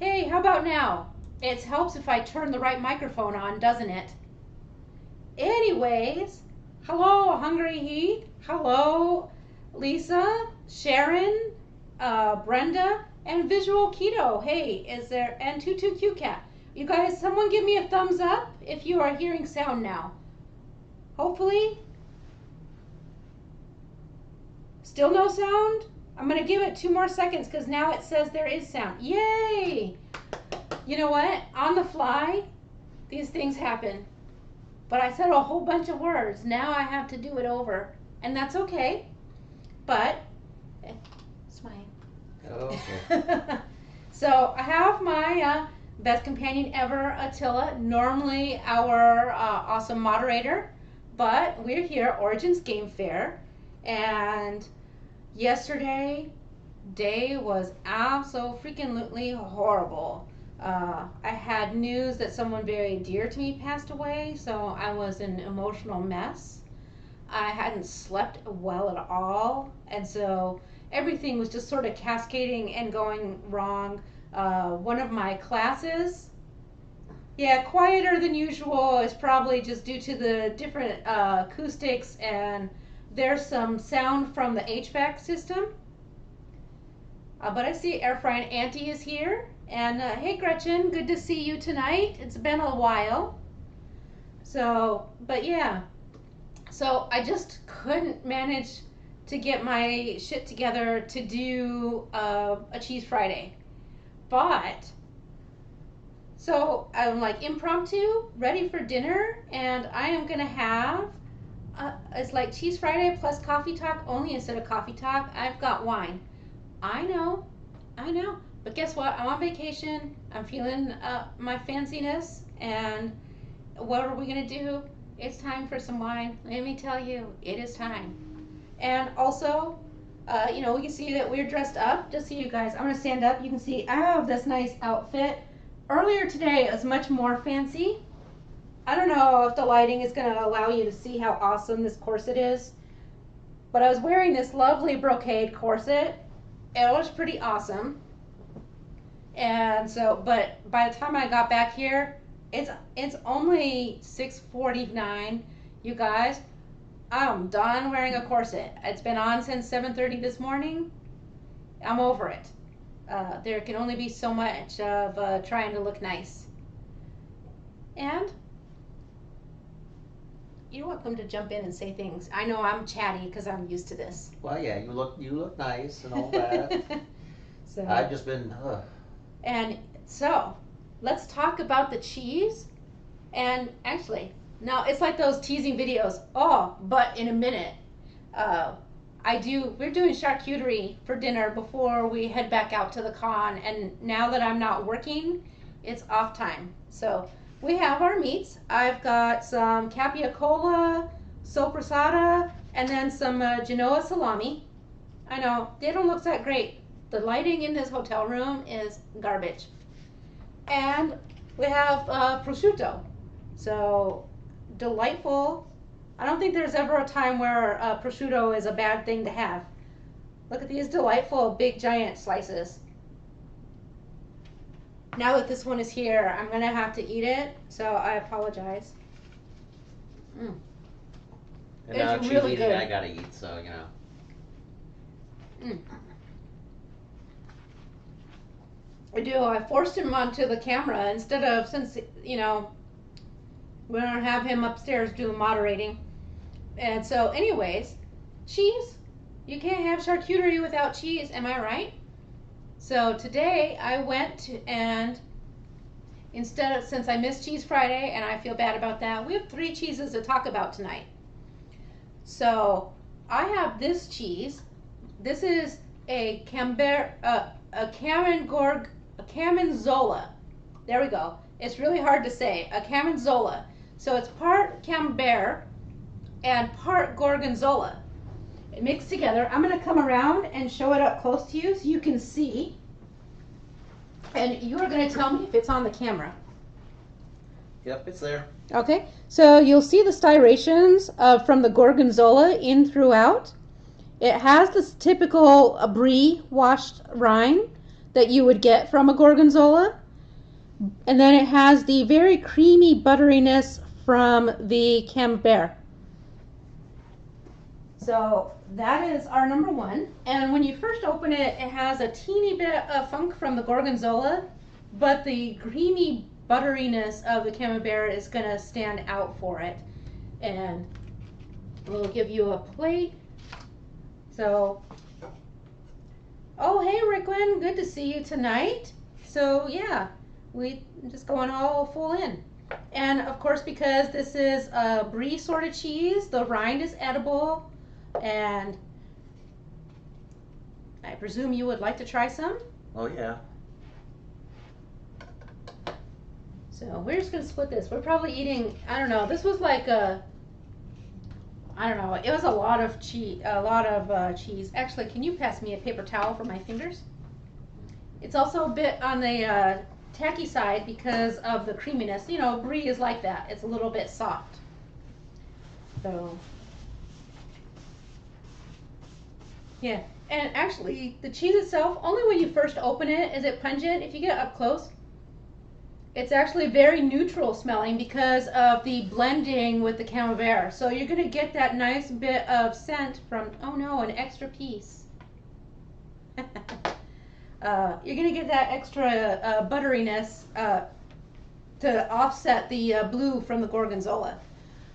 Hey, how about now? It helps if I turn the right microphone on, doesn't it? Anyways, hello, Hungry Heat. Hello, Lisa, Sharon, Brenda, and Visual Keto. Hey, and Tutu Q Cat. You guys, someone give me a thumbs up if you are hearing sound now. Hopefully. Still no sound? I'm going to give it 2 more seconds because now it says there is sound. Yay! You know what? On the fly, these things happen. But I said a whole bunch of words. Now I have to do it over. And that's okay. But, smile. Okay. So I have my best companion ever, Attila, normally our awesome moderator. But we're here, Origins Game Fair. And yesterday, day was absolutely horrible. I had news that someone very dear to me passed away, so I was an emotional mess. I hadn't slept well at all, and so everything was just sort of cascading and going wrong. One of my classes, yeah, quieter than usual is probably just due to the different acoustics, and there's some sound from the HVAC system. But I see Air Frying Auntie is here. And hey Gretchen, good to see you tonight. It's been a while. So, but yeah. So I just couldn't manage to get my shit together to do a Cheese Friday. But, so I'm like impromptu, ready for dinner. And I am going to have, it's like Cheese Friday plus coffee talk, only instead of coffee talk, I've got wine. I know. But guess what? I'm on vacation. I'm feeling my fanciness. And what are we going to do? It's time for some wine. Let me tell you, it is time. And also, we can see that we're dressed up. Just so you guys, I'm going to stand up. You can see I have this nice outfit. Earlier today, it was much more fancy. I don't know if the lighting is going to allow you to see how awesome this corset is. But I was wearing this lovely brocade corset. It was pretty awesome. And so, but by the time I got back here, it's only 6:49. You guys, I'm done wearing a corset. It's been on since 7:30 this morning. I'm over it. There can only be so much of trying to look nice. And you're welcome to jump in and say things. I know I'm chatty because I'm used to this. Well, yeah, you look nice and all that. So I've just been. And so, let's talk about the cheese. And actually, now it's like those teasing videos. Oh, but in a minute, we're doing charcuterie for dinner before we head back out to the con. And now that I'm not working, it's off time. So we have our meats. I've got some capicola, sopressata, and then some Genoa salami. I know, they don't look that great. The lighting in this hotel room is garbage. And we have prosciutto. So, delightful. I don't think there's ever a time where prosciutto is a bad thing to have. Look at these delightful big giant slices. Now that this one is here, I'm going to have to eat it. So, I apologize. And now It's she's really eating, good. I gotta eat, so, you know. I do. I forced him onto the camera instead of, since, we don't have him upstairs doing moderating. And so, anyways, cheese. You can't have charcuterie without cheese, am I right? So today I went and since I missed Cheese Friday and I feel bad about that, we have 3 cheeses to talk about tonight. So I have this cheese. This is a Camembert. There we go. It's really hard to say. A Camembert. So it's part Camembert and part Gorgonzola. It mixed together. I'm going to come around and show it up close to you so you can see. And you are going to tell me if it's on the camera. Yep, it's there. Okay. So you'll see the striations from the Gorgonzola in throughout. It has this typical brie washed rind. that you would get from a gorgonzola. And then it has the very creamy butteriness from the camembert. So that is our number one. And when you first open it, it has a teeny bit of funk from the gorgonzola, but the creamy butteriness of the camembert is going to stand out for it. And we'll give you a plate. So, oh, hey, Rickwin, good to see you tonight. So, yeah, we just going all full in. And, of course, because this is a brie sort of cheese, the rind is edible. And I presume you would like to try some? Oh, yeah. So we're just going to split this. We're probably eating, I don't know, this was like a, I don't know, it was a lot of cheese, cheese. Actually, can you pass me a paper towel for my fingers? It's also a bit on the tacky side because of the creaminess. You know, brie is like that. It's a little bit soft. So, yeah. And actually, the cheese itself, only when you first open it is it pungent. If you get up close, it's actually very neutral smelling because of the blending with the camembert. So you're going to get that nice bit of scent from, oh no, an extra piece. You're going to get that extra butteriness to offset the blue from the gorgonzola.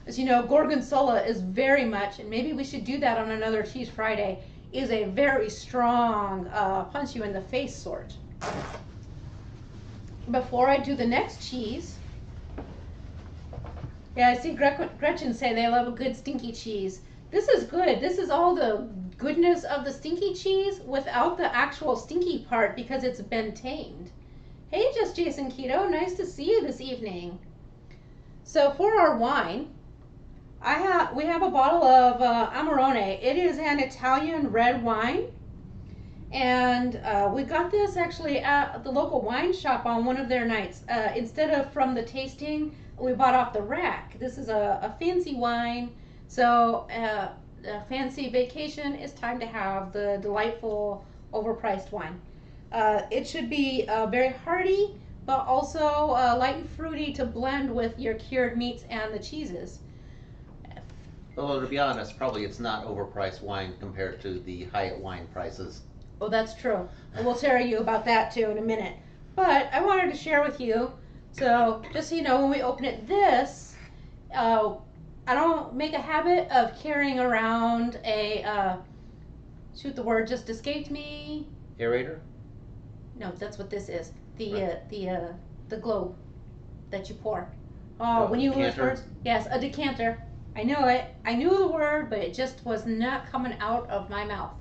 As you know, gorgonzola is very much, and maybe we should do that on another Cheese Friday, is a very strong punch you in the face sort. Before I do the next cheese, yeah, I see Gretchen say they love a good stinky cheese. This is good. This is all the goodness of the stinky cheese without the actual stinky part because it's been tamed. Hey, Just Jason Keto, nice to see you this evening. So for our wine, we have a bottle of Amarone. It is an Italian red wine. And we got this actually at the local wine shop on one of their nights. Instead of from the tasting, we bought off the rack. This is a fancy wine. So a fancy vacation, it's time to have the delightful, overpriced wine. It should be very hearty, but also light and fruity to blend with your cured meats and the cheeses. Although, to be honest, probably it's not overpriced wine compared to the Hyatt wine prices. Oh, that's true. And we'll tell you about that too in a minute. But I wanted to share with you, so just so you know, when we open it, this, I don't make a habit of carrying around a, shoot, the word just escaped me. Aerator? No, that's what this is. The globe that you pour. Oh, When you lose decanter? words, yes, a decanter. I know it. I knew the word, but it just was not coming out of my mouth.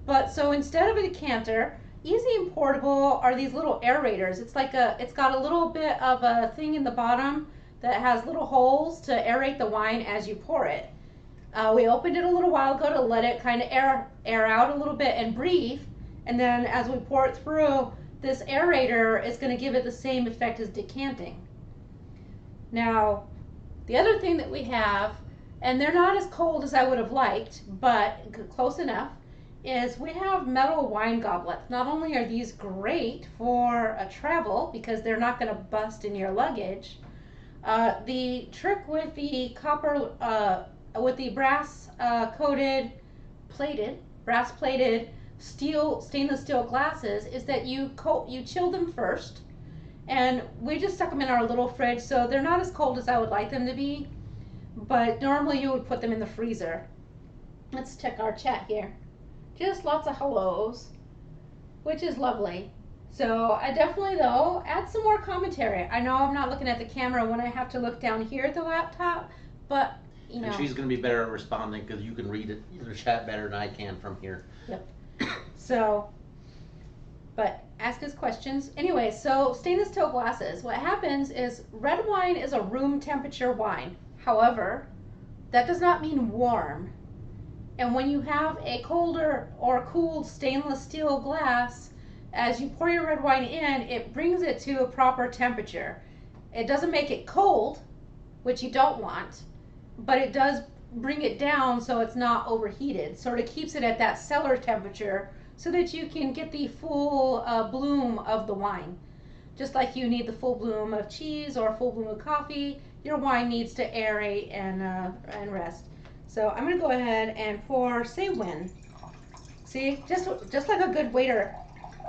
But so instead of a decanter, easy and portable are these little aerators. It's got a little bit of a thing in the bottom that has little holes to aerate the wine as you pour it. We opened it a little while ago to let it kind of air out a little bit and breathe. And then as we pour it through, this aerator is going to give it the same effect as decanting. Now, the other thing that we have, and they're not as cold as I would have liked, but close enough, is we have metal wine goblets. Not only are these great for a travel because they're not going to bust in your luggage, the trick with the brass plated stainless steel glasses is that you chill them first, and we just stuck them in our little fridge, so they're not as cold as I would like them to be, but normally you would put them in the freezer. Let's check our chat here. Just lots of hellos, which is lovely. So I definitely, though, add some more commentary. I know I'm not looking at the camera when I have to look down here at the laptop, but, you know. And she's going to be better at responding because you can read it, the chat better than I can from here. Yep. So, but ask us questions. Anyway, so stainless steel glasses. What happens is red wine is a room temperature wine. However, that does not mean warm. And when you have a colder or cooled stainless steel glass, as you pour your red wine in, it brings it to a proper temperature. It doesn't make it cold, which you don't want, but it does bring it down so it's not overheated. Sort of keeps it at that cellar temperature so that you can get the full bloom of the wine. Just like you need the full bloom of cheese or full bloom of coffee, your wine needs to aerate and rest. So I'm gonna go ahead and pour, say when. See, just like a good waiter,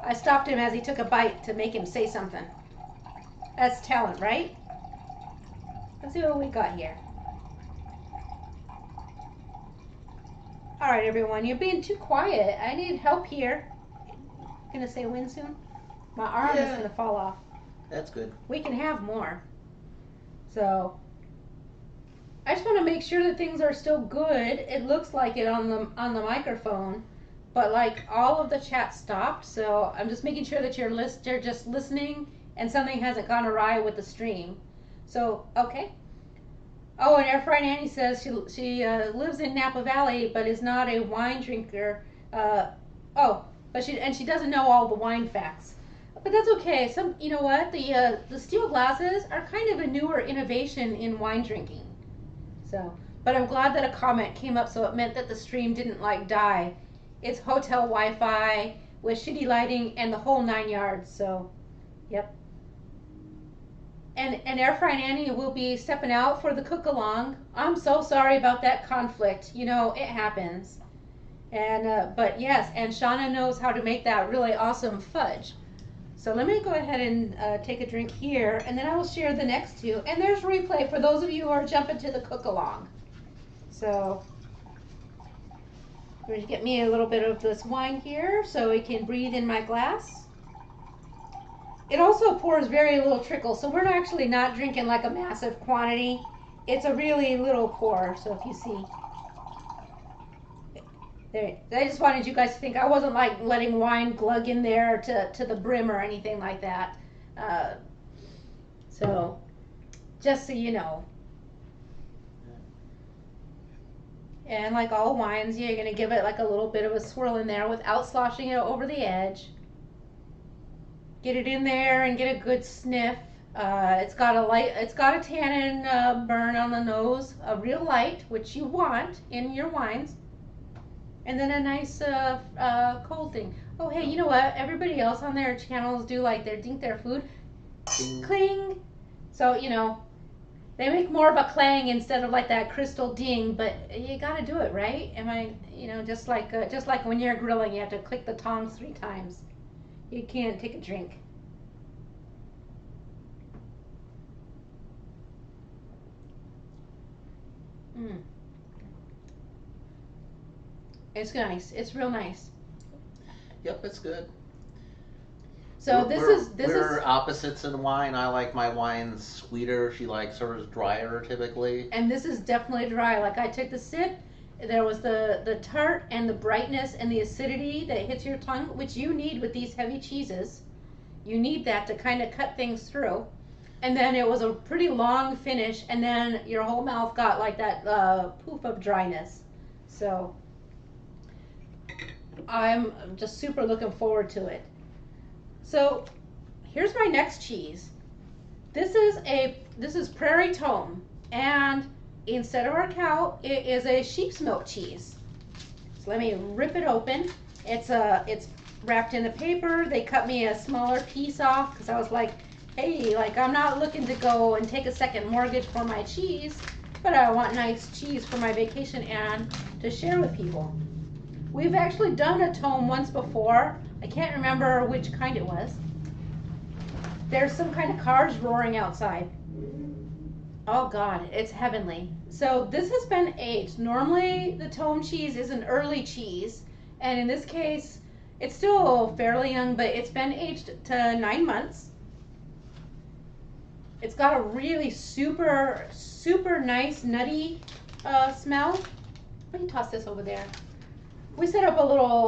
I stopped him as he took a bite to make him say something. That's talent, right? Let's see what we got here. All right, everyone, you're being too quiet. I need help here. Gonna say when soon? My arm is gonna fall off. That's good. We can have more. So I just want to make sure that things are still good. It looks like it on the microphone, but like all of the chat stopped. So I'm just making sure that you're just listening and something hasn't gone awry with the stream. So okay. Oh, and Air Fried Annie says she lives in Napa Valley, but is not a wine drinker. But she doesn't know all the wine facts. But that's okay. You know what? The steel glasses are kind of a newer innovation in wine drinking. So, but I'm glad that a comment came up, so it meant that the stream didn't like die. It's hotel Wi-Fi with shitty lighting and the whole 9 yards. So, yep. And Air Fry Annie will be stepping out for the cook along. I'm so sorry about that conflict. You know, it happens. And but yes, and Shauna knows how to make that really awesome fudge. So let me go ahead and take a drink here, and then I will share the next two. And there's replay for those of you who are jumping to the cook along. So I'm going to get me a little bit of this wine here so it can breathe in my glass. It also pours very little trickle, so we're actually not drinking like a massive quantity. It's a really little pour, so if you see. There, I just wanted you guys to think I wasn't like letting wine glug in there to the brim or anything like that. So, just so you know. And like all wines, you're going to give it like a little bit of a swirl in there without sloshing it over the edge. Get it in there and get a good sniff. It's got a tannin burn on the nose, a real light, which you want in your wines. And then a nice cold thing. Oh, hey, you know what? Everybody else on their channels do like dink their food. Ding. Cling. So, you know, they make more of a clang instead of like that crystal ding, but you gotta do it, right? Just like when you're grilling, you have to click the tongs 3 times. You can't take a drink. It's nice. It's real nice. Yep, it's good. So we're opposites in wine. I like my wines sweeter. She likes hers drier typically. And this is definitely dry. Like I took the sip, there was the tart and the brightness and the acidity that hits your tongue, which you need with these heavy cheeses. You need that to kind of cut things through. And then it was a pretty long finish, and then your whole mouth got like that poof of dryness. So I'm just super looking forward to it. So here's my next cheese. This is Prairie Tome, and instead of our cow, it is a sheep's milk cheese. So let me rip it open. It's wrapped in a paper. They cut me a smaller piece off because I was like, hey, like I'm not looking to go and take a second mortgage for my cheese, but I want nice cheese for my vacation and to share with people. We've actually done a tome once before. I can't remember which kind it was. There's some kind of cars roaring outside. Oh God, it's heavenly. So this has been aged. Normally the tome cheese is an early cheese, and in this case, it's still fairly young, but it's been aged to 9 months. It's got a really super, super nice nutty smell. Let me toss this over there. We set up a little,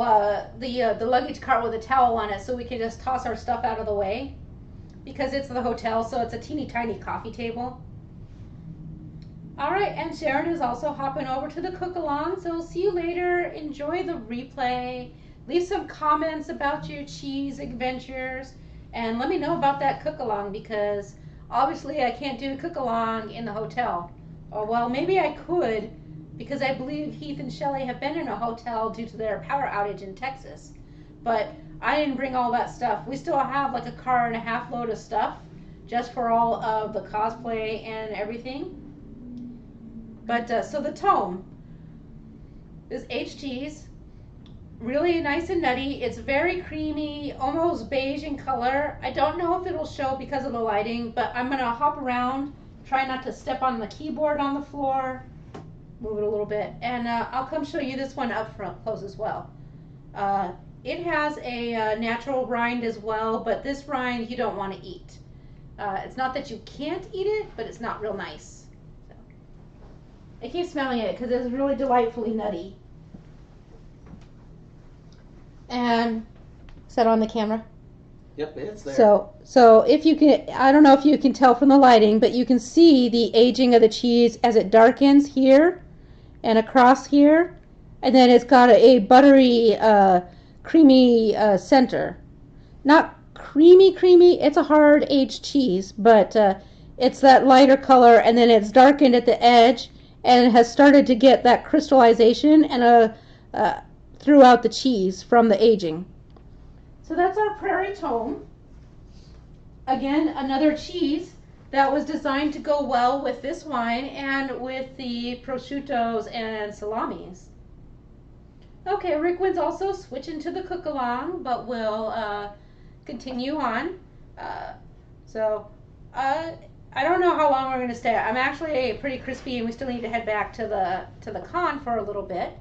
the luggage cart with a towel on it so we can just toss our stuff out of the way. Because it's the hotel, so it's a teeny tiny coffee table. All right, and Sharon is also hopping over to the cook along, so we'll see you later. Enjoy the replay. Leave some comments about your cheese adventures, and let me know about that cook along, because obviously I can't do a cook along in the hotel. Or well, maybe I could, because I believe Heath and Shelley have been in a hotel due to their power outage in Texas. But I didn't bring all that stuff. We still have like a car and a half load of stuff just for all of the cosplay and everything. But so the tome is aged cheese, really nice and nutty. It's very creamy, almost beige in color. I don't know if it'll show because of the lighting, but I'm gonna hop around, try not to step on the keyboard on the floor, move it a little bit, and I'll come show you this one up front close as well. It has a natural rind as well, but this rind you don't want to eat. It's not that you can't eat it, but it's not real nice. So. I keep smelling it because it's really delightfully nutty. And is that on the camera? Yep, it's there. So if you can, I don't know if you can tell from the lighting, but you can see the aging of the cheese as it darkens here and across here, and then it's got a buttery, creamy center. Not creamy, it's a hard aged cheese, but it's that lighter color, and then it's darkened at the edge, and it has started to get that crystallization and throughout the cheese from the aging. So that's our Prairie Tome. Again, another cheese that was designed to go well with this wine and with the prosciuttos and salamis. Okay, Rick Wynn's also switching to the cook along, but we'll continue on. I don't know how long we're going to stay. I'm actually pretty crispy, and we still need to head back to the con for a little bit.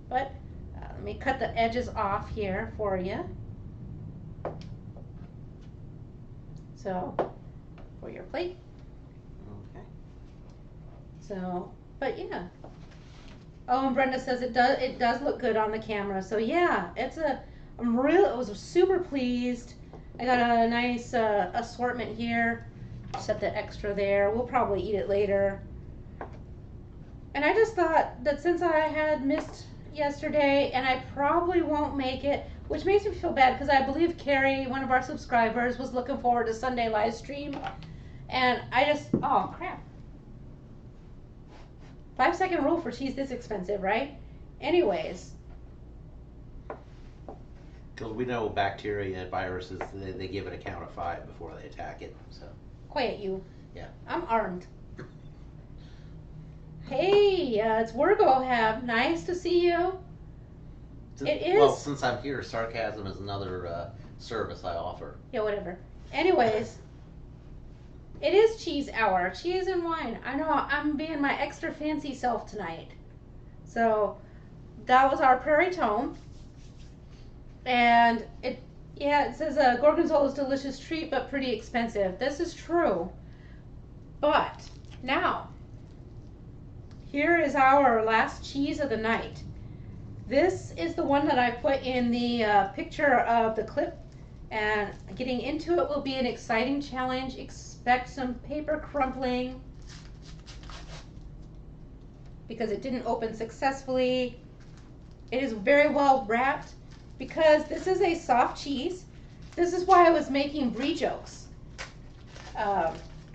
But let me cut the edges off here for you. So, for your plate. Okay. So, but yeah. Oh, and Brenda says it does look good on the camera. So yeah, I was super pleased. I got a nice assortment here. Set the extra there. We'll probably eat it later. And I just thought that since I had missed yesterday, and I probably won't make it, which makes me feel bad because I believe Carrie, one of our subscribers, was looking forward to Sunday live stream, and oh crap. 5-second rule for cheese this expensive, right? Anyways. Because we know bacteria, viruses, they give it a count of 5 before they attack it. So. Quiet you. Yeah. I'm armed. Hey, it's Wergohab. Nice to see you. It is. Well, since I'm here, sarcasm is another service I offer. Yeah, whatever. Anyways, it is cheese hour. Cheese and wine. I know I'm being my extra fancy self tonight. So that was our Prairie Tome. And it says Gorgonzola's delicious treat, but pretty expensive. This is true. But now, here is our last cheese of the night. This is the one that I put in the picture of the clip, and getting into it will be an exciting challenge. Expect some paper crumpling because it didn't open successfully. It is very well wrapped because this is a soft cheese. This is why I was making brie jokes.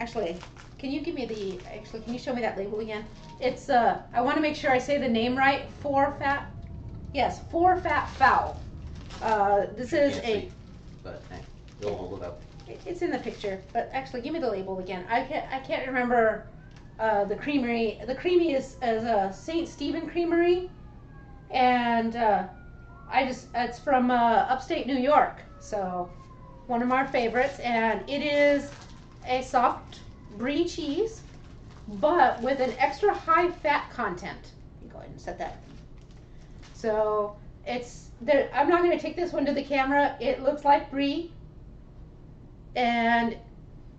Actually, can you show me that label again? It's, I want to make sure I say the name right. 4-fat fowl. This is see, but hey, we'll hold it up. It's in the picture, but actually, give me the label again. I can't remember the creamery. The creamy is St. Stephen Creamery, and it's from upstate New York, so one of our favorites, and it is a soft brie cheese, but with an extra high fat content. Go ahead and set that. So I'm not going to take this one to the camera. It looks like brie, and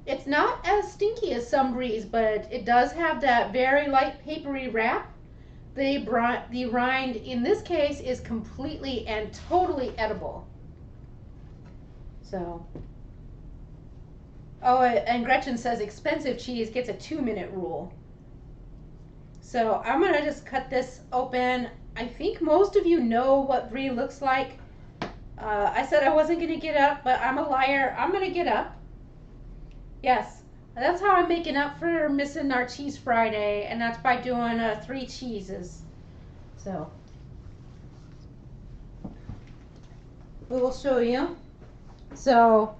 it's not as stinky as some bries, but it does have that very light papery wrap. The rind in this case is completely and totally edible. So, oh, and Gretchen says expensive cheese gets a 2-minute rule. So I'm gonna just cut this open. I think most of you know what brie looks like. I said I wasn't gonna get up, but I'm a liar. I'm gonna get up. Yes, that's how I'm making up for missing our Cheese Friday, and that's by doing 3 cheeses. So, we will show you. So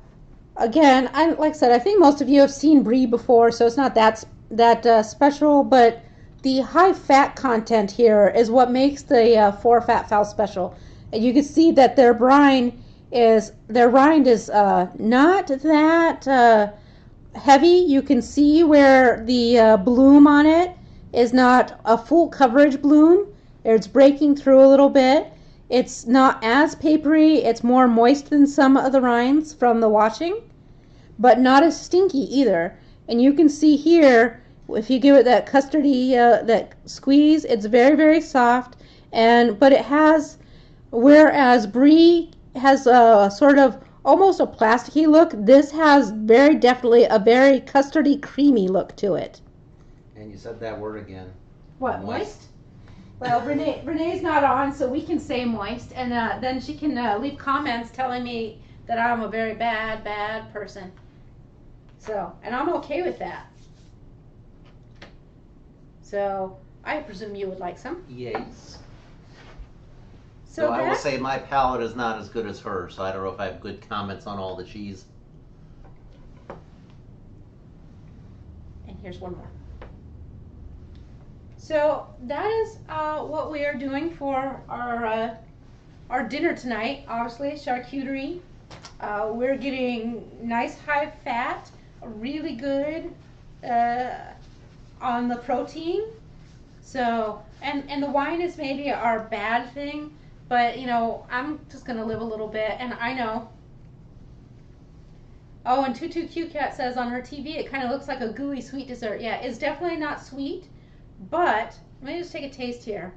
again, like I said, I think most of you have seen brie before, so it's not that special. But the high fat content here is what makes the four fat fowl special. And you can see that their rind is not that heavy. You can see where the bloom on it is not a full coverage bloom. It's breaking through a little bit. It's not as papery. It's more moist than some of the rinds from the washing, but not as stinky either. And you can see here, if you give it that custardy that squeeze, it's very, very soft. But it has, whereas brie has a sort of almost a plasticky look, this has very definitely a very custardy, creamy look to it. And you said that word again. What, moist? Well, Renee's not on, so we can say moist, and then she can leave comments telling me that I'm a very bad person. So, and I'm okay with that. So, I presume you would like some. Yes. So I will say my palate is not as good as hers, so I don't know if I have good comments on all the cheese. And here's one more. So that is what we are doing for our dinner tonight. Obviously, charcuterie. We're getting nice high fat, really good on the protein. So and the wine is maybe our bad thing, but you know, I'm just gonna live a little bit, and I know. Oh, and Tutu Q Cat says on her TV it kind of looks like a gooey sweet dessert. Yeah, it's definitely not sweet. But let me just take a taste here.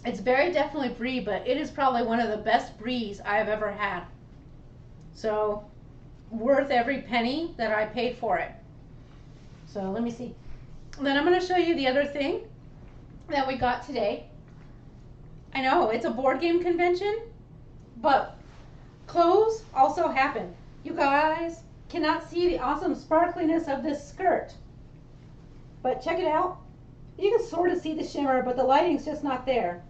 It's very definitely brie, but it is probably one of the best bries I've ever had. So worth every penny that I paid for it. So let me see. Then I'm going to show you the other thing that we got today. I know it's a board game convention, but clothes also happen. You guys cannot see the awesome sparkliness of this skirt, but check it out. You can sort of see the shimmer, but the lighting's just not there.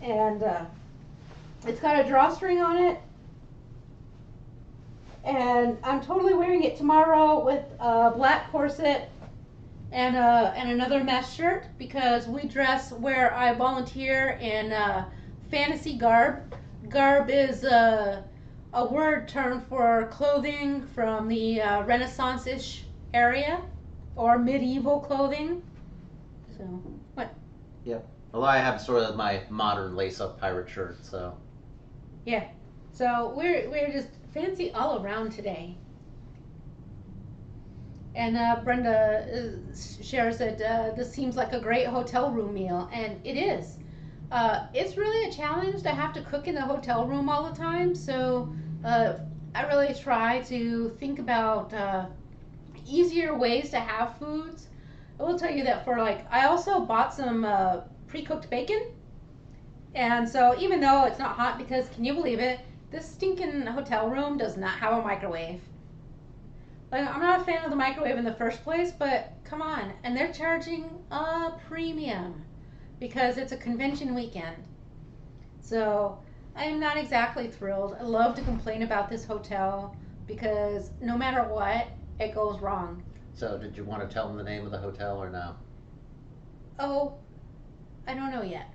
And it's got a drawstring on it, and I'm totally wearing it tomorrow with a black corset and another mesh shirt, because we dress where I volunteer in fantasy garb. Garb is a word term for clothing from the Renaissance-ish area, or medieval clothing. So, what? Yep. Although I have sort of my modern lace-up pirate shirt, so. Yeah. So we're just fancy all around today. And Brenda shares that this seems like a great hotel room meal, and it is. It's really a challenge to have to cook in the hotel room all the time, so I really try to think about easier ways to have foods. I will tell you that I also bought some pre-cooked bacon, and so even though it's not hot, because can you believe it, this stinking hotel room does not have a microwave. Like, I'm not a fan of the microwave in the first place, but come on. And they're charging a premium because it's a convention weekend. So I'm not exactly thrilled. I love to complain about this hotel because no matter what, it goes wrong. So did you want to tell them the name of the hotel or no? Oh, I don't know yet.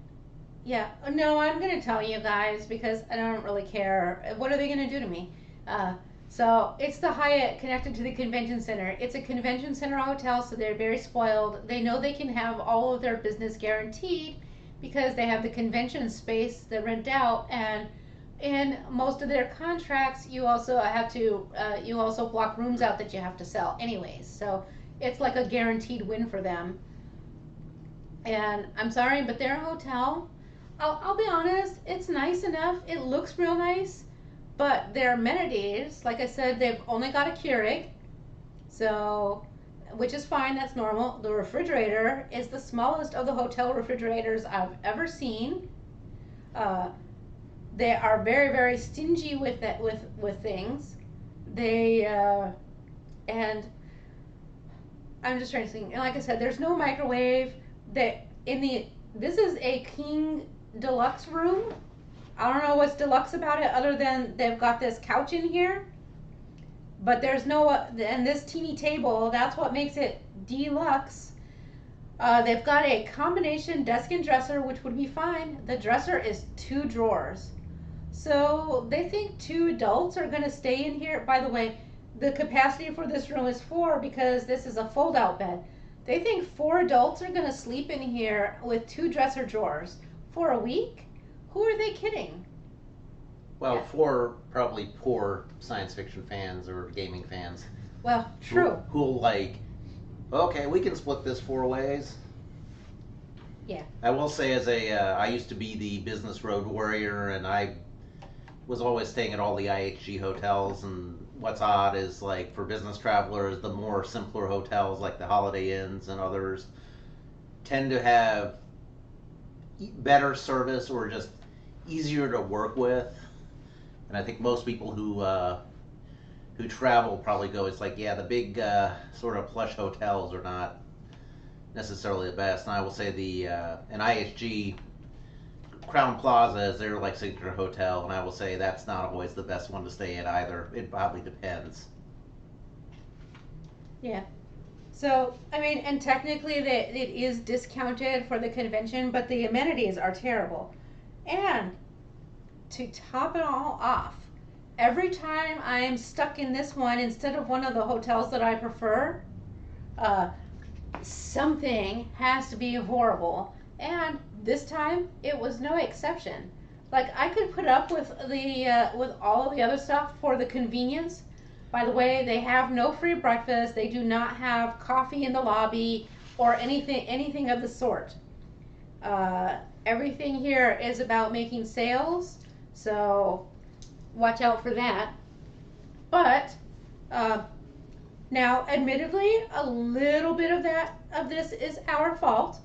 Yeah, no, I'm going to tell you guys because I don't really care. What are they going to do to me? So it's the Hyatt connected to the convention center. It's a convention center hotel, so they're very spoiled. They know they can have all of their business guaranteed because they have the convention space they rent out, and in most of their contracts, you also have to you also block rooms out that you have to sell anyways. So it's like a guaranteed win for them. And I'm sorry, but their hotel, I'll be honest, it's nice enough. It looks real nice. But their amenities, like I said, they've only got a Keurig, so, which is fine, that's normal. The refrigerator is the smallest of the hotel refrigerators I've ever seen. They are very, very stingy with that, with things. They and I'm just trying to think. And like I said, there's no microwave. That in This is a king deluxe room. I don't know what's deluxe about it other than they've got this couch in here. But there's no, and this teeny table, that's what makes it deluxe. They've got a combination desk and dresser, which would be fine. The dresser is 2 drawers. So they think 2 adults are going to stay in here. By the way, the capacity for this room is 4 because this is a fold out bed. They think 4 adults are going to sleep in here with 2 dresser drawers for a week? Who are they kidding? Well, Yeah. for probably poor science fiction fans or gaming fans. Well, true. Who'll like, okay, we can split this 4 ways. Yeah. I will say, as I used to be the business road warrior, and I was always staying at all the IHG hotels. And what's odd is, like, for business travelers, the more simpler hotels, like the Holiday Inns and others, tend to have better service or just easier to work with. And I think most people who travel probably go, it's like, yeah, the big sort of plush hotels are not necessarily the best. And I will say an IHG Crown Plaza is their like signature hotel, and I will say that's not always the best one to stay at either. It probably depends. Yeah. So, I mean, and technically it is discounted for the convention, but the amenities are terrible. And to top it all off, every time I'm stuck in this one instead of one of the hotels that I prefer, uh, something has to be horrible. And this time it was no exception. Like I could put up with with all of the other stuff for the convenience. By the way, they have no free breakfast. They do not have coffee in the lobby or anything of the sort. Everything here is about making sales, so watch out for that. But now, admittedly, a little bit of this is our fault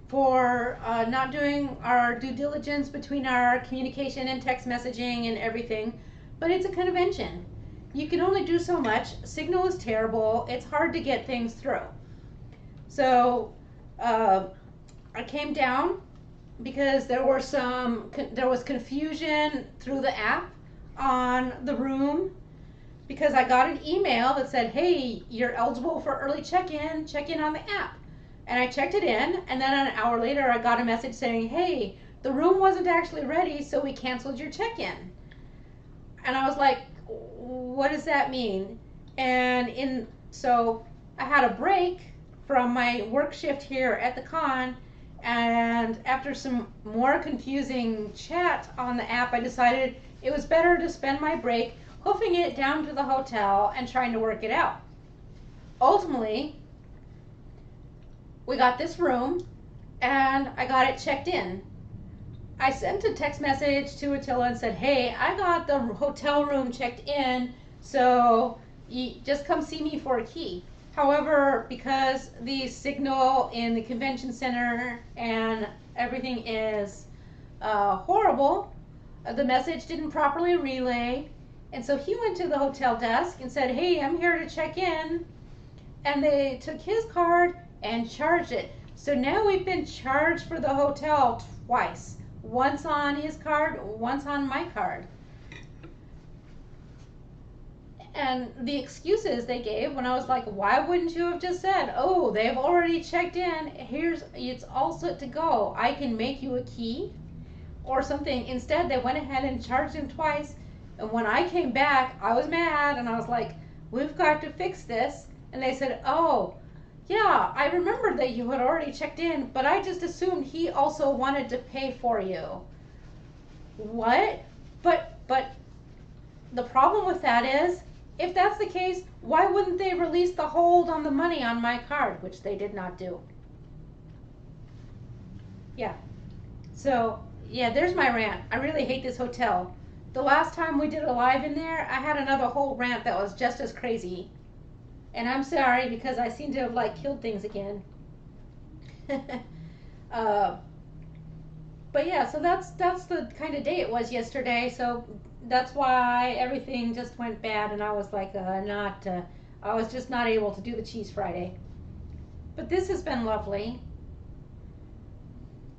for not doing our due diligence between our communication and text messaging and everything. But it's a convention. You can only do so much. Signal is terrible. It's hard to get things through. So I came down because there was confusion through the app on the room because I got an email that said, hey, you're eligible for early check-in on the app. And I checked it in, and then an hour later I got a message saying, hey, the room wasn't actually ready, so we canceled your check-in. And I was like, what does that mean? So I had a break from my work shift here at the con, and after some more confusing chat on the app, I decided it was better to spend my break hoofing it down to the hotel and trying to work it out. Ultimately, we got this room and I got it checked in. I sent a text message to Attila and said, hey, I got the hotel room checked in, so you just come see me for a key. However, because the signal in the convention center and everything is horrible, the message didn't properly relay. And so he went to the hotel desk and said, hey, I'm here to check in. And they took his card and charged it. So now we've been charged for the hotel twice. Once on his card, once on my card. And the excuses they gave when I was like, why wouldn't you have just said, oh, they've already checked in. It's all set to go. I can make you a key or something. Instead, they went ahead and charged him twice. And when I came back, I was mad and I was like, we've got to fix this. And they said, oh, yeah, I remembered that you had already checked in, but I just assumed he also wanted to pay for you. What? But the problem with that is, if that's the case, why wouldn't they release the hold on the money on my card, which they did not do? Yeah. So, yeah, there's my rant. I really hate this hotel. The last time we did a live in there, I had another whole rant that was just as crazy. And I'm sorry because I seem to have like killed things again. But yeah, so that's the kind of day it was yesterday. So that's why everything just went bad, and I was like, I was just not able to do the cheese Friday. But this has been lovely.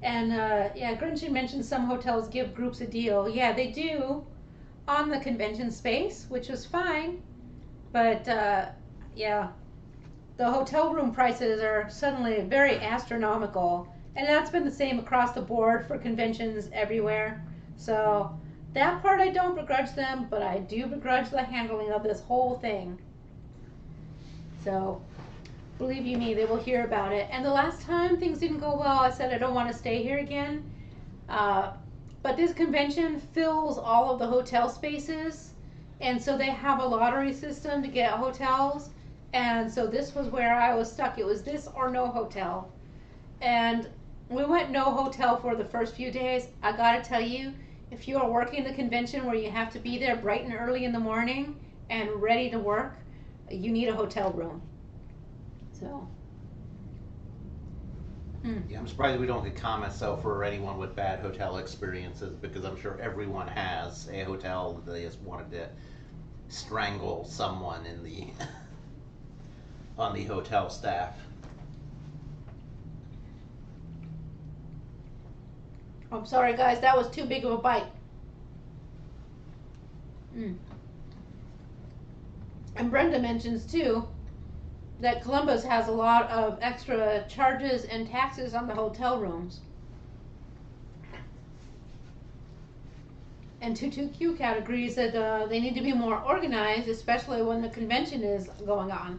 And yeah, Gretchen mentioned some hotels give groups a deal. Yeah, they do on the convention space, which was fine. But yeah, the hotel room prices are suddenly very astronomical. And that's been the same across the board for conventions everywhere. So that part I don't begrudge them, but I do begrudge the handling of this whole thing. So believe you me, they will hear about it. And the last time things didn't go well, I said I don't want to stay here again. Uh, but this convention fills all of the hotel spaces, and so they have a lottery system to get hotels. And so this was where I was stuck. It was this or no hotel. And we went no hotel for the first few days. I gotta tell you, if you are working the convention where you have to be there bright and early in the morning and ready to work, you need a hotel room. So. Yeah, I'm surprised we don't get comments though for anyone with bad hotel experiences, because I'm sure everyone has a hotel that they just wanted to strangle someone in the on the hotel staff. I'm sorry, guys, that was too big of a bite. And Brenda mentions too that Columbus has a lot of extra charges and taxes on the hotel rooms. And 22Q categories that they need to be more organized, especially when the convention is going on.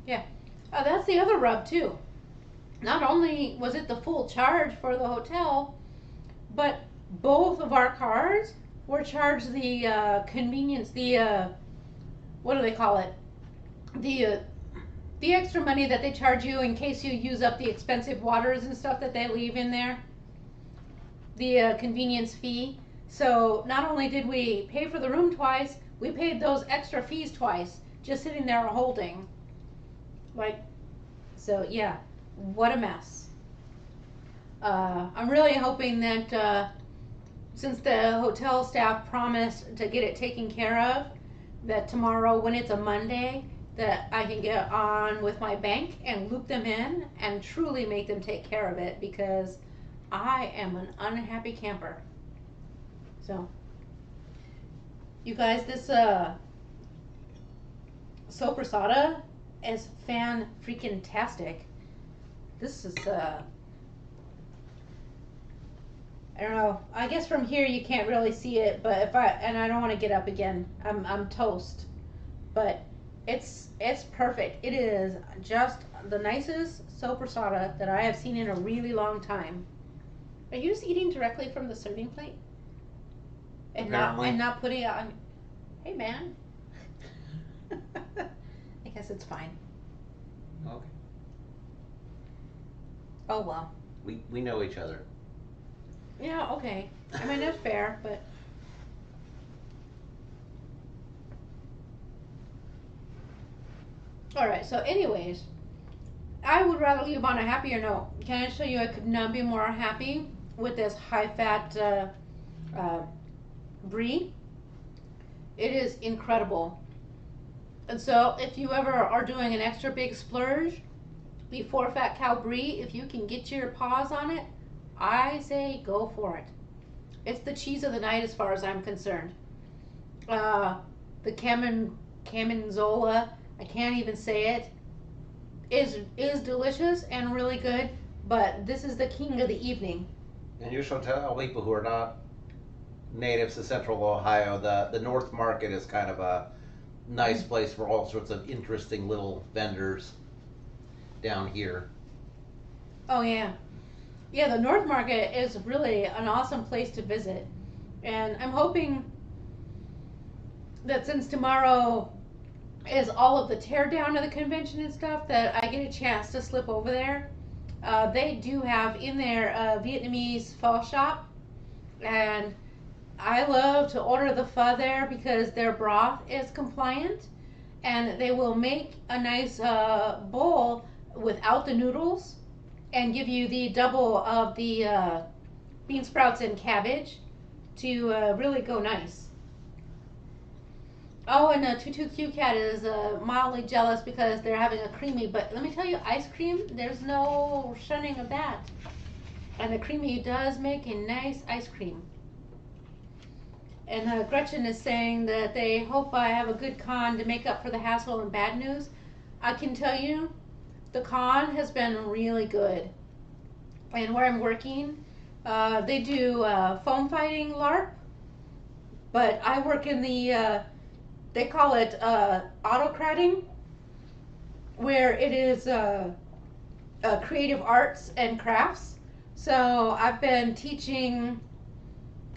Yeah, that's the other rub too. Not only was it the full charge for the hotel, but both of our cars were charged the convenience, the what do they call it? The extra money that they charge you in case you use up the expensive waters and stuff that they leave in there. The convenience fee. So not only did we pay for the room twice, we paid those extra fees twice, just sitting there holding. Like, so yeah, what a mess. I'm really hoping that since the hotel staff promised to get it taken care of, that tomorrow when it's a Monday, that I can get on with my bank and loop them in and truly make them take care of it, because I am an unhappy camper. So, you guys, this soprasada is fan-freaking-tastic. This is I don't know. I guess from here you can't really see it, but I don't want to get up again. I'm toast. But it's perfect. It is just the nicest soprasada that I have seen in a really long time. Are you just eating directly from the serving plate? And not putting it on. Hey man. I guess it's fine. Okay. Oh well. We know each other. Yeah, okay. I mean, that's fair, but. Alright, so anyways, I would rather leave on a happier note. Can I show you I could not be more happy with this high-fat brie? It is incredible. And so if you ever are doing an extra big splurge before Fat Cow Brie, if you can get your paws on it, I say go for it. It's the cheese of the night as far as I'm concerned. The Camonzola, I can't even say it, is delicious and really good, but this is the king of the evening. And you should tell people who are not natives to Central Ohio, the North Market is kind of a nice place for all sorts of interesting little vendors down here. Oh yeah. Yeah, the North Market is really an awesome place to visit. And I'm hoping that since tomorrow is all of the tear down of the convention and stuff, that I get a chance to slip over there. They do have in there a Vietnamese pho shop, and I love to order the pho there because their broth is compliant, and they will make a nice bowl without the noodles and give you the double of the bean sprouts and cabbage to really go nice. Oh, and 22Q Cat is mildly jealous because they're having a creamy, but let me tell you, ice cream, there's no shunning of that. And the creamy does make a nice ice cream. And Gretchen is saying that they hope I have a good con to make up for the hassle and bad news. I can tell you, the con has been really good. And where I'm working, they do foam fighting LARP, but I work in the, they call it autocrating, where it is creative arts and crafts. So I've been teaching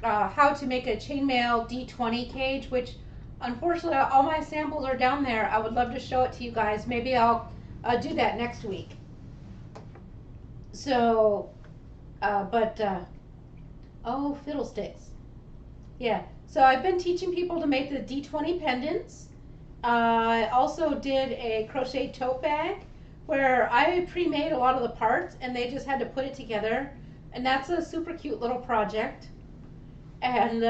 how to make a chainmail D20 cage, which unfortunately all my samples are down there. I would love to show it to you guys. Maybe I'll do that next week. So, oh, fiddlesticks. Yeah, so I've been teaching people to make the D20 pendants. I also did a crochet tote bag where I pre-made a lot of the parts and they just had to put it together. And that's a super cute little project. And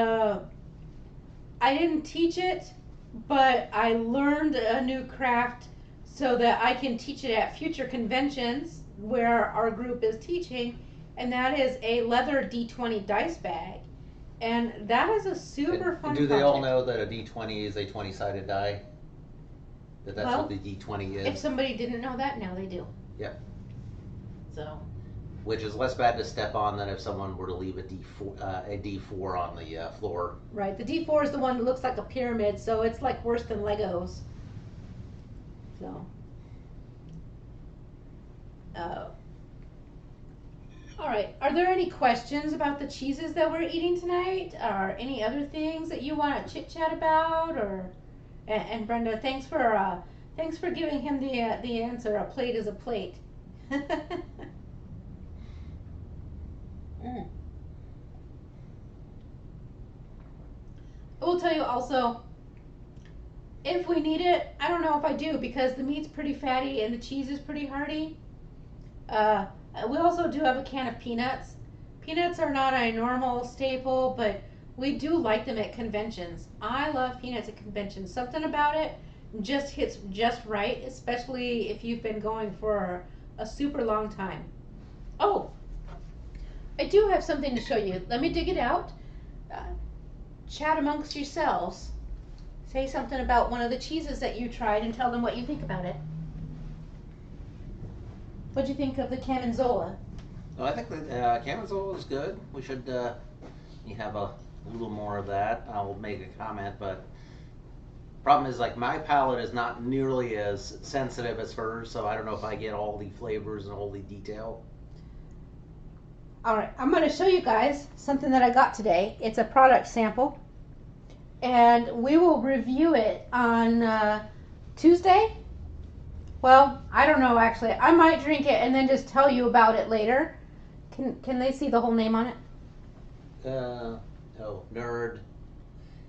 I didn't teach it, but I learned a new craft so that I can teach it at future conventions where our group is teaching, and that is a leather D20 dice bag. And that is a super fun Do they project. all know that a D20 is a 20-sided die? That's Well, what the D20 is? If somebody didn't know that, now they do. Yep. So. Which is less bad to step on than if someone were to leave a D4 on the floor. Right, the D4 is the one that looks like a pyramid, so it's like worse than Legos. So. All right, are there any questions about the cheeses that we're eating tonight? Or any other things that you want to chit chat about? Or, and Brenda, thanks for giving him the answer. A plate is a plate. Mm. I will tell you also, if we need it, I don't know if I do because the meat's pretty fatty and the cheese is pretty hearty. We also do have a can of peanuts. Peanuts are not a normal staple, but we do like them at conventions. I love peanuts at conventions. Something about it just hits just right, especially if you've been going for a super long time. Oh, I do have something to show you. Let me dig it out. Chat amongst yourselves. Say something about one of the cheeses that you tried and tell them what you think about it. What'd you think of the Gorgonzola? Oh, I think the Gorgonzola is good. We should you have a little more of that. I'll make a comment, but problem is like my palate is not nearly as sensitive as hers, so I don't know if I get all the flavors and all the detail. All right, I'm going to show you guys something that I got today. It's a product sample, and we will review it on Tuesday. Well, I don't know actually. I might drink it and then just tell you about it later. Can they see the whole name on it? Oh, Nerd.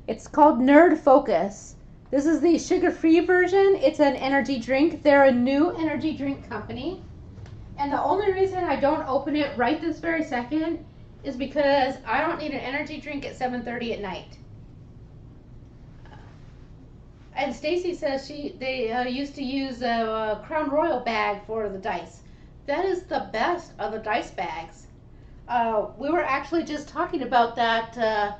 It's called Nerd Focus. This is the sugar-free version. It's an energy drink. They're a new energy drink company. And the only reason I don't open it right this very second is because I don't need an energy drink at 7:30 at night. And Stacy says they used to use a Crown Royal bag for the dice. That is the best of the dice bags. We were actually just talking about that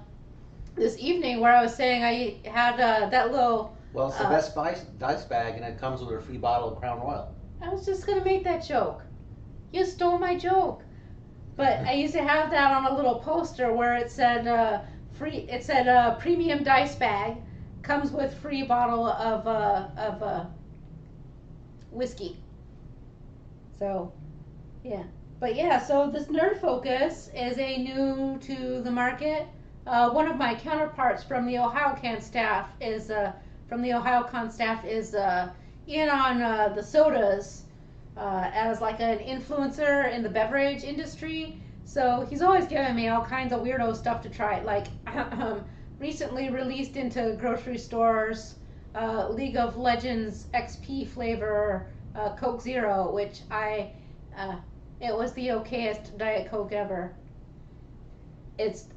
this evening, where I was saying I had that little. Well, it's the best dice bag, and it comes with a free bottle of Crown Royal. I was just gonna make that joke. You stole my joke. But I used to have that on a little poster where it said free. It said premium dice bag comes with free bottle of whiskey. So, yeah. But yeah, so this Nerd Focus is a new to the market. One of my counterparts from the OhioCon staff is in on the sodas as like an influencer in the beverage industry. So he's always giving me all kinds of weirdo stuff to try. Like recently released into grocery stores, League of Legends XP flavor Coke Zero, which it was the okayest Diet Coke ever.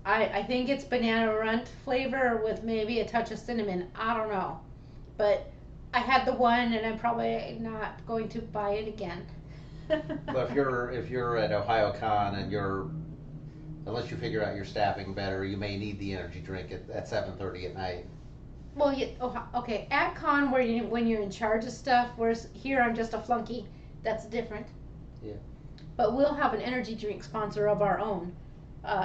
I think it's banana runt flavor with maybe a touch of cinnamon. I don't know, but I had the one and I'm probably not going to buy it again. But if you're at OhioCon and unless you figure out your staffing better, you may need the energy drink at 7:30 at night. Well, okay. At con, when you're in charge of stuff, whereas here I'm just a flunky. That's different. Yeah. But we'll have an energy drink sponsor of our own.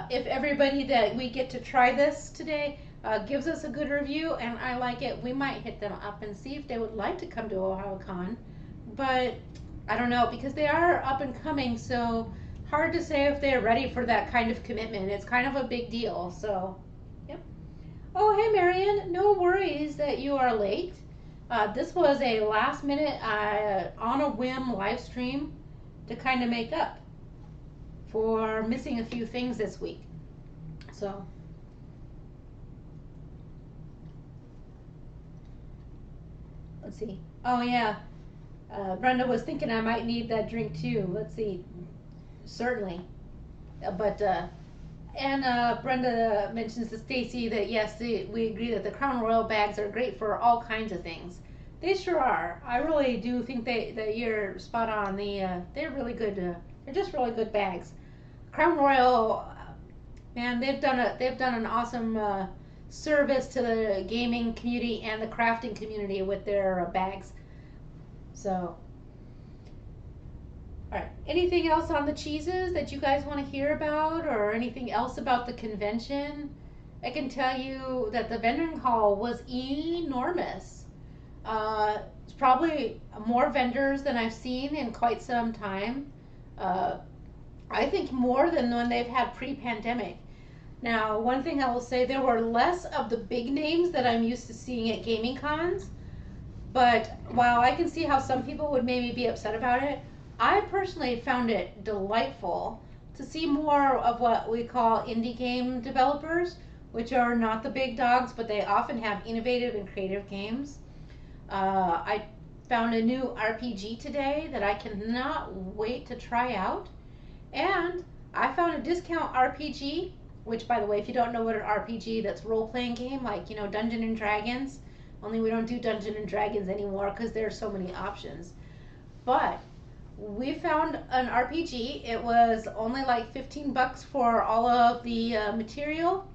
If everybody that we get to try this today gives us a good review and I like it, we might hit them up and see if they would like to come to OhioCon. But I don't know because they are up and coming, so hard to say if they're ready for that kind of commitment. It's kind of a big deal. So, yep. Oh, hey, Marion. No worries that you are late. This was a last minute, on a whim live stream to kind of make up for missing a few things this week. So, let's see. Oh, yeah. Brenda was thinking I might need that drink too. Let's see. Certainly. But, and Brenda mentions to Stacy that yes, we agree that the Crown Royal bags are great for all kinds of things. They sure are. I really do think that you're spot on. They're really good. They're just really good bags. Crown Royal, man, they've done an awesome service to the gaming community and the crafting community with their bags. So, all right. Anything else on the cheeses that you guys want to hear about, or anything else about the convention? I can tell you that the vending hall was enormous. It's probably more vendors than I've seen in quite some time. I think more than when they've had pre-pandemic. Now, one thing I will say, there were less of the big names that I'm used to seeing at gaming cons. But while I can see how some people would maybe be upset about it, I personally found it delightful to see more of what we call indie game developers, which are not the big dogs, but they often have innovative and creative games. I found a new RPG today that I cannot wait to try out. And I found a discount RPG, which, by the way, if you don't know what an RPG, that's role-playing game, like, Dungeons and Dragons. Only we don't do Dungeons and Dragons anymore because there's so many options. But we found an RPG. It was only like $15 for all of the material.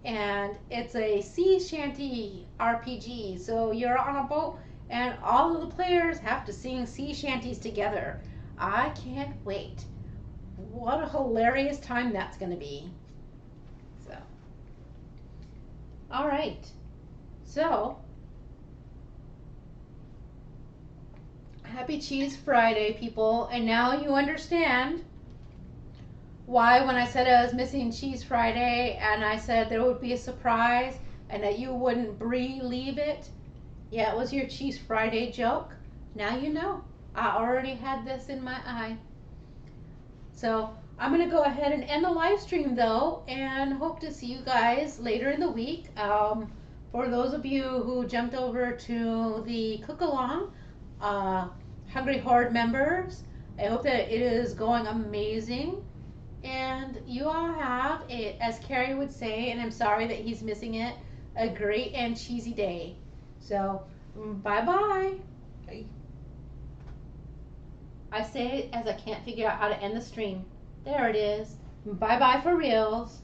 And it's a sea shanty RPG. So you're on a boat and all of the players have to sing sea shanties together. I can't wait. What a hilarious time that's going to be. So, all right. So, happy Cheese Friday, people. And now you understand why when I said I was missing Cheese Friday and I said there would be a surprise and that you wouldn't believe it. Yeah, it was your Cheese Friday joke. Now you know. I already had this in my eye. So I'm going to go ahead and end the live stream though and hope to see you guys later in the week. For those of you who jumped over to the cook along, Hungry Horde members, I hope that it is going amazing. And you all have, as Carrie would say, and I'm sorry that he's missing it, a great and cheesy day. So, bye-bye. I say it as I can't figure out how to end the stream. There it is. Bye-bye for reals.